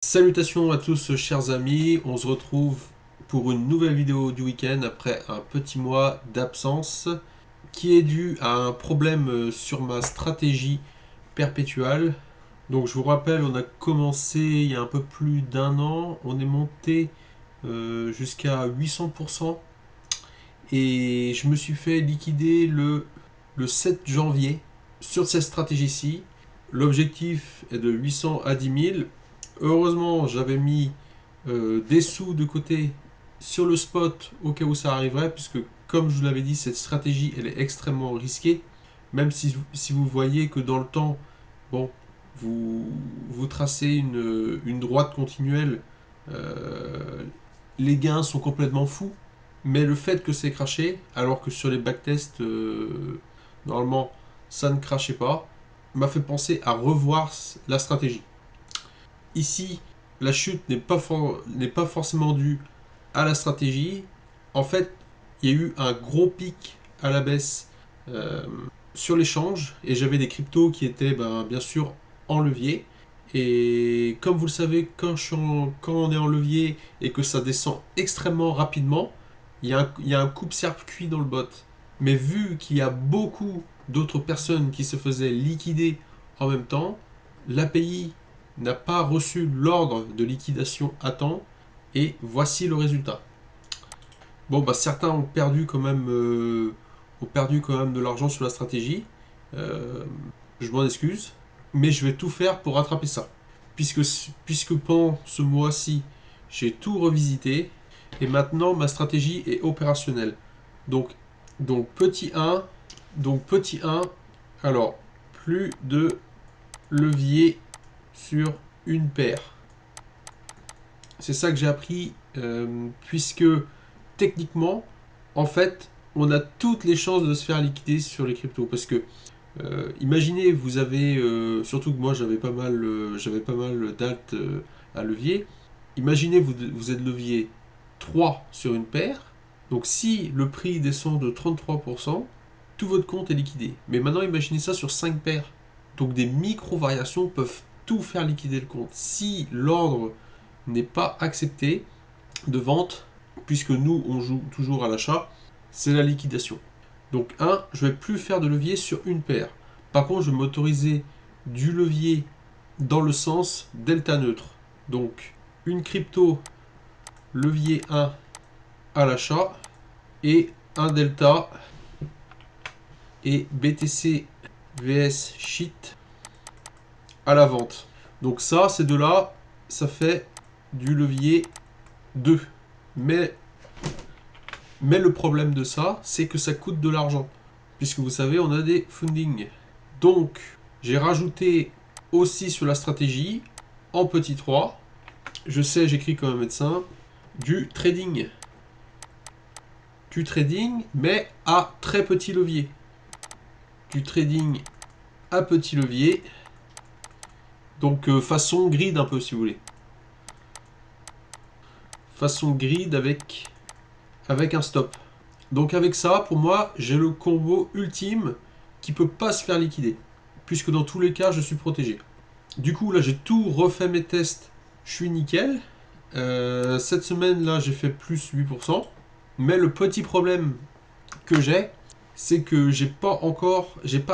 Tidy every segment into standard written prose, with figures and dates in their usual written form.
Salutations à tous chers amis, on se retrouve pour une nouvelle vidéo du week-end après un petit mois d'absence qui est dû à un problème sur ma stratégie perpétuelle. Donc je vous rappelle, on a commencé il y a un peu plus d'un an, on est monté jusqu'à 800% et je me suis fait liquider le 7 janvier sur cette stratégie-ci. L'objectif est de 800 à 10 000. Heureusement, j'avais mis des sous de côté sur le spot au cas où ça arriverait, puisque comme je vous l'avais dit, cette stratégie elle est extrêmement risquée. Même si vous voyez que dans le temps, bon, vous tracez une droite continuelle, euh, les gains sont complètement fous. Mais le fait que c'est craché, alors que sur les backtests, normalement, ça ne crachait pas, m'a fait penser à revoir la stratégie. Ici, la chute n'est pas forcément due à la stratégie. En fait, il y a eu un gros pic à la baisse euh, sur l'échange et j'avais des cryptos qui étaient bien sûr en levier. Et comme vous le savez, quand on est en levier et que ça descend extrêmement rapidement, il y a un coupe-circuit dans le bot. Mais vu qu'il y a beaucoup d'autres personnes qui se faisaient liquider en même temps, l'API n'a pas reçu l'ordre de liquidation à temps et voici le résultat. Bon, certains ont perdu quand même de l'argent sur la stratégie. Euh, je m'en excuse, mais je vais tout faire pour rattraper ça. Puisque pendant ce mois-ci, j'ai tout revisité et maintenant ma stratégie est opérationnelle. Donc, donc petit 1, donc petit 1, alors plus de levier sur une paire. C'est ça que j'ai appris, puisque techniquement, en fait, on a toutes les chances de se faire liquider sur les cryptos. Parce que, imaginez, vous avez, surtout que moi j'avais pas mal d'alt à levier. Imaginez, vous êtes levier 3 sur une paire. Donc si le prix descend de 33%, tout votre compte est liquidé. Mais maintenant, imaginez ça sur 5 paires. Donc des micro-variations peuvent tout faire liquider le compte. Si l'ordre n'est pas accepté de vente, puisque nous on joue toujours à l'achat, c'est la liquidation. Donc je ne vais plus faire de levier sur une paire. Par contre, je vais m'autoriser du levier dans le sens delta neutre. Donc une crypto levier 1 à l'achat et un delta et BTC vs Sheet à la vente. Donc ça, ces deux-là, ça fait du levier 2. Mais le problème de ça, c'est que ça coûte de l'argent. Puisque vous savez, on a des fundings. Donc, j'ai rajouté aussi sur la stratégie, en petit 3, je sais, j'écris comme un médecin, du trading. Du trading, mais à très petit levier. Du trading à petit levier. Donc, façon grid un peu, si vous voulez. Façon grid avec un stop. Donc avec ça, pour moi, j'ai le combo ultime qui peut pas se faire liquider. Puisque dans tous les cas, je suis protégé. Du coup, là, j'ai tout refait mes tests. Je suis nickel. Cette semaine, là, j'ai fait plus 8%. Mais le petit problème que j'ai, c'est que j'ai pas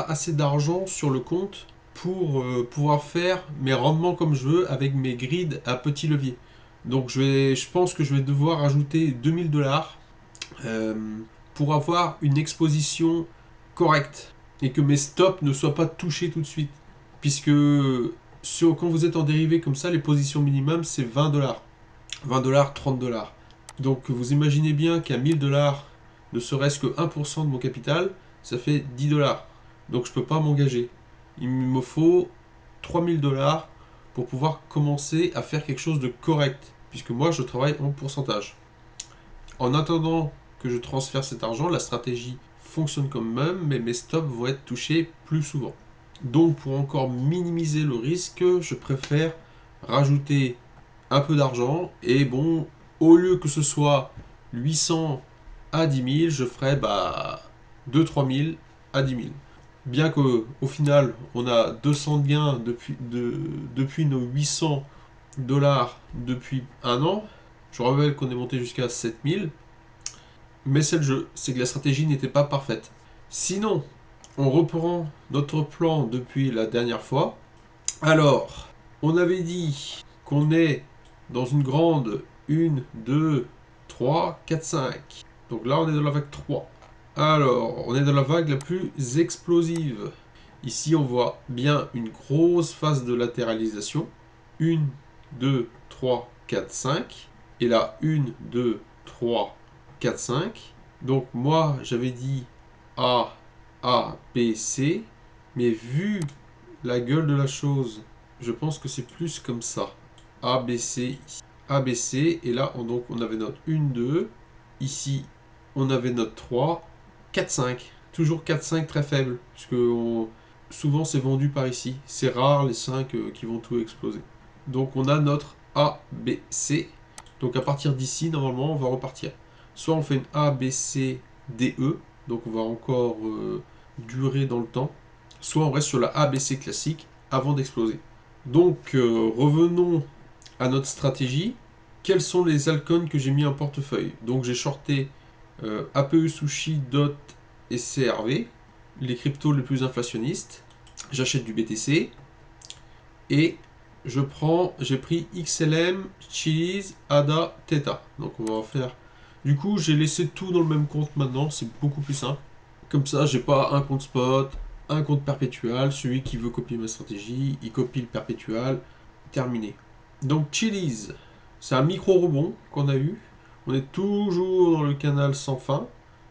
assez d'argent sur le compte pour pouvoir faire mes rendements comme je veux avec mes grids à petit levier. Donc je pense que je vais devoir ajouter 2000 $ euh, pour avoir une exposition correcte et que mes stops ne soient pas touchés tout de suite. Puisque quand vous êtes en dérivé comme ça, les positions minimum c'est 20 $. 20 $, 30 $. Donc vous imaginez bien qu'à 1000 $, ne serait-ce que 1% de mon capital, ça fait 10 $. Donc je ne peux pas m'engager. Il me faut 3000 $ pour pouvoir commencer à faire quelque chose de correct. Puisque moi je travaille en pourcentage. En attendant que je transfère cet argent, la stratégie fonctionne comme même, mais mes stops vont être touchés plus souvent. Donc pour encore minimiser le risque, je préfère rajouter un peu d'argent et bon, au lieu que ce soit 800 à 10 000, je ferai 2-3 000 à 10 000. Bien qu'au final, on a 200 de gains depuis nos 800 dollars depuis un an. Je rappelle qu'on est monté jusqu'à 7000. Mais c'est le jeu, c'est que la stratégie n'était pas parfaite. Sinon, on reprend notre plan depuis la dernière fois. Alors, on avait dit qu'on est dans une grande 1, 2, 3, 4, 5. Donc là, on est dans la vague 3. Alors, on est dans la vague la plus explosive. Ici, on voit bien une grosse phase de latéralisation. 1, 2, 3, 4, 5. Et là, 1, 2, 3, 4, 5. Donc moi, j'avais dit A, A, B, C. Mais vu la gueule de la chose, je pense que c'est plus comme ça. A, B, C, ici. A, B, C. Et là, donc, on avait notre 1, 2. Ici, on avait notre 3. 4, 5. Toujours 4, 5 très faible. Puisque souvent, c'est vendu par ici. C'est rare les 5 qui vont tout exploser. Donc, on a notre A, B, C. Donc, à partir d'ici, normalement, on va repartir. Soit on fait une A, B, C, D, E. Donc, on va encore durer dans le temps. Soit on reste sur la ABC classique avant d'exploser. Donc revenons à notre stratégie. Quels sont les altcoins que j'ai mis en portefeuille? Donc j'ai shorté APE Sushi, DOT et CRV, les cryptos les plus inflationnistes. J'achète du BTC et j'ai pris XLM, Chiliz, ADA, Theta. Donc on va en faire. Du coup, j'ai laissé tout dans le même compte maintenant, c'est beaucoup plus simple. Comme ça, j'ai pas un compte spot, un compte perpétuel. Celui qui veut copier ma stratégie, il copie le perpétuel. Terminé. Donc Chiliz, c'est un micro rebond qu'on a eu. On est toujours dans le canal sans fin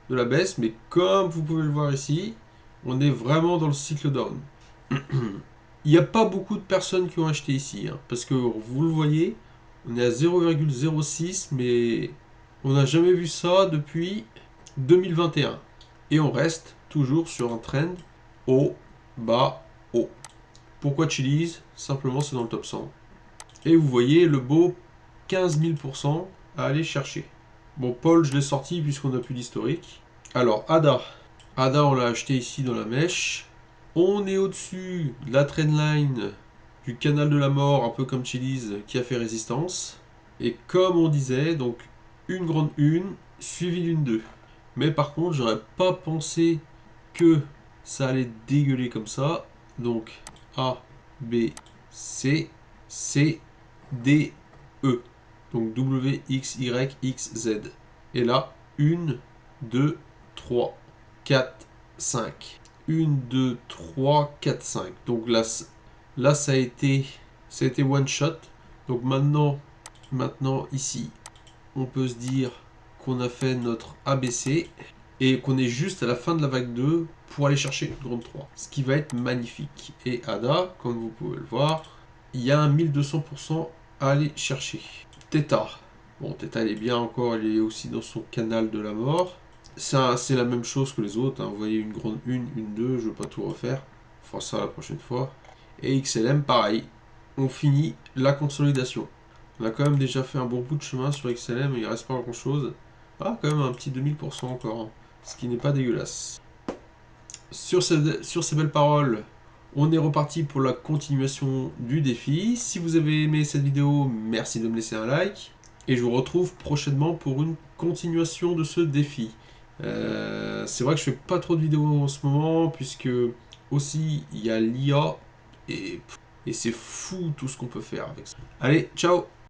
de la baisse, mais comme vous pouvez le voir ici, on est vraiment dans le cycle down. Il n'y a pas beaucoup de personnes qui ont acheté ici, hein, parce que vous le voyez, on est à 0,06, mais on n'a jamais vu ça depuis 2021. Et on reste toujours sur un trend haut, bas, haut. Pourquoi Chiliz? Simplement, c'est dans le top 100. Et vous voyez le beau 15 000% à aller chercher. Bon, Paul, je l'ai sorti puisqu'on n'a plus d'historique. Alors, ADA. ADA, on l'a acheté ici dans la mèche. On est au-dessus de la trendline du canal de la mort, un peu comme Chiliz, qui a fait résistance. Et comme on disait, donc une grande 1, suivie d'une 2. Mais par contre, j'aurais pas pensé que ça allait dégueuler comme ça. Donc A, B, C, C, D, E. Donc W, X, Y, X, Z. Et là, 1, 2, 3, 4, 5. 1, 2, 3, 4, 5. Donc là ça a été one shot. Donc maintenant ici, on peut se dire qu'on a fait notre ABC et qu'on est juste à la fin de la vague 2 pour aller chercher une grande 3. Ce qui va être magnifique. Et ADA, comme vous pouvez le voir, il y a un 1200% à aller chercher. Theta. Bon, Theta, elle est bien encore, elle est aussi dans son canal de la mort. C'est la même chose que les autres. Hein. Vous voyez une grande 1, une 2, je ne veux pas tout refaire. On fera ça la prochaine fois. Et XLM, pareil. On finit la consolidation. On a quand même déjà fait un bon bout de chemin sur XLM, il ne reste pas grand chose. Ah, quand même un petit 2000% encore, hein. Ce qui n'est pas dégueulasse. Sur ces belles paroles, on est reparti pour la continuation du défi. Si vous avez aimé cette vidéo, merci de me laisser un like. Et je vous retrouve prochainement pour une continuation de ce défi. C'est vrai que je fais pas trop de vidéos en ce moment, puisque aussi il y a l'IA, et c'est fou tout ce qu'on peut faire avec ça. Allez, ciao!